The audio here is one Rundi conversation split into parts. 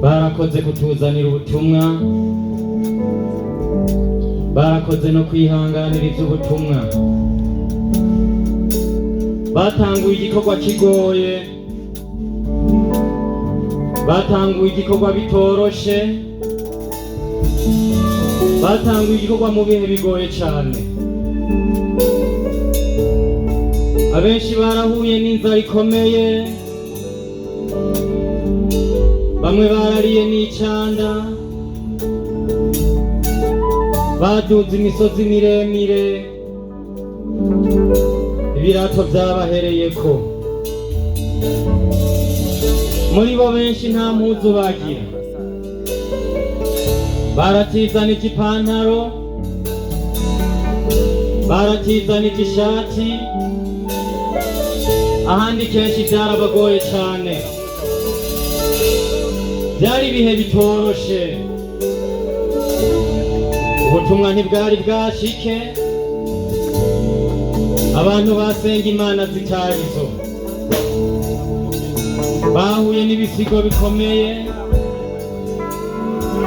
barakoze kutuzanira ubutumwa, barakoze no kwihanganira iby'ubutumwa. Batanguye igikorwa kigoye, batanguye igikorwa bitoroshe, batanguye igikorwa mu bihe bigoye cyane. Abenshi barahuye n'inzara ikomeye, bamwe barariye n'icanda, baduze imisozi miremire, ibirato byabahereyeko. Muri bo benshi nta mpuzu bagira, baratizanije ipantaro, baratizanije ishati, ahandi kenshi byarabagoye cyane. Byari ibihe bitoroshe, ubutumwa ntibwari bwashike, abantu basenga imana zitarizo, bahuye n'ibisigo bikomeye,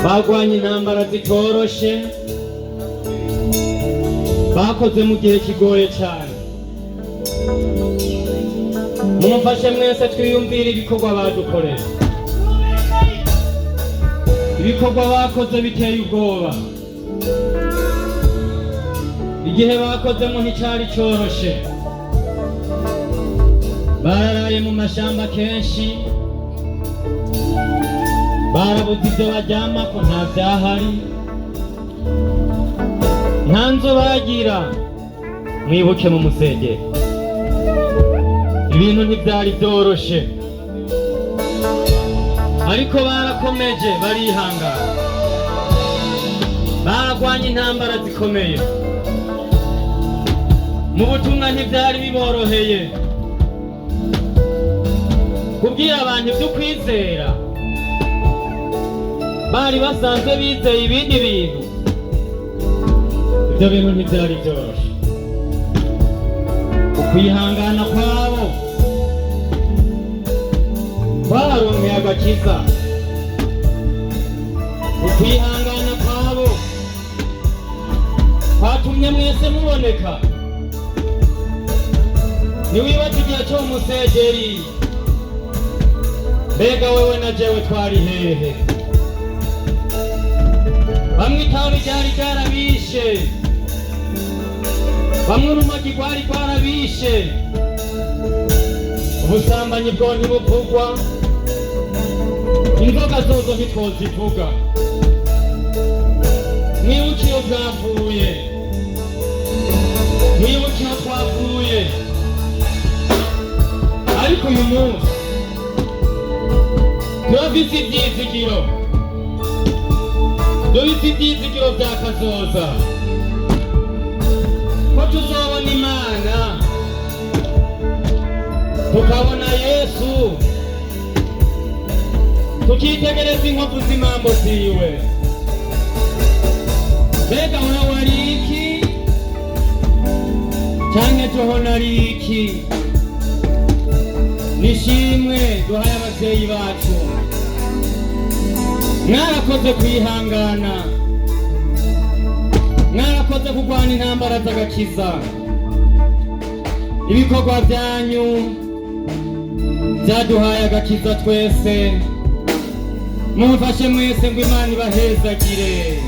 bagwanye intambara zitoroshe, bakoze mu gihe kigoye cyane. Mumfashe mwese twiyumvire ibikorwa badukorera, ibikorwa bakoze biteye ubwoba. Igihe bakozemo nticyari cyoroshe, bararaye mu mashamba kenshi, barabuze ibyo baryamako nta byahari, nta nzu bagira. Mwibuke mu musengero, ibintu ntibyari byoroshe, ariko barakomeje barihangana, baragwanye intambara zikomeye. Mu butumwa ntibyari biboroheye kubwira abantu ibyo kwizera, bari basanzwe bizeye ibindi bintu. Ibyo bintu ntibyari byoroshe. Ukwihangana kwabo baronkeye agakiza, ukwihangana kwabo kwatumye mwese muboneka. Niwibaza igihe cyo musegeri, mbega wewe na jewe twari hehe? Bamwe itabi ryari ryarabishe, bamwe urumogi rwari rwarabishe, ubusambanyi bwo ntibuvugwa, inzoga zozo ntitwozivuga. Mwibuke iyo bwavuye, mwibuke iyo twavuye. Ariko uyu munsi turafise ivyizigiro, dufise ivyizigiro vya kazoza, ko tuzobona Imana, tukabona Yesu, tukitegereza inkovu z'imambo ziwe. Mbega wewe wari iki canke joho nari iki? Nishimwe duhaye abavyeyi bacu, mwarakoze kwihangana, mwarakoze kurwana intambara z'agakiza. Ibikorwa byanyu byaduhaye agakiza twese. Mumfashe mwese ngo Imana ibahezagire.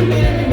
Amen.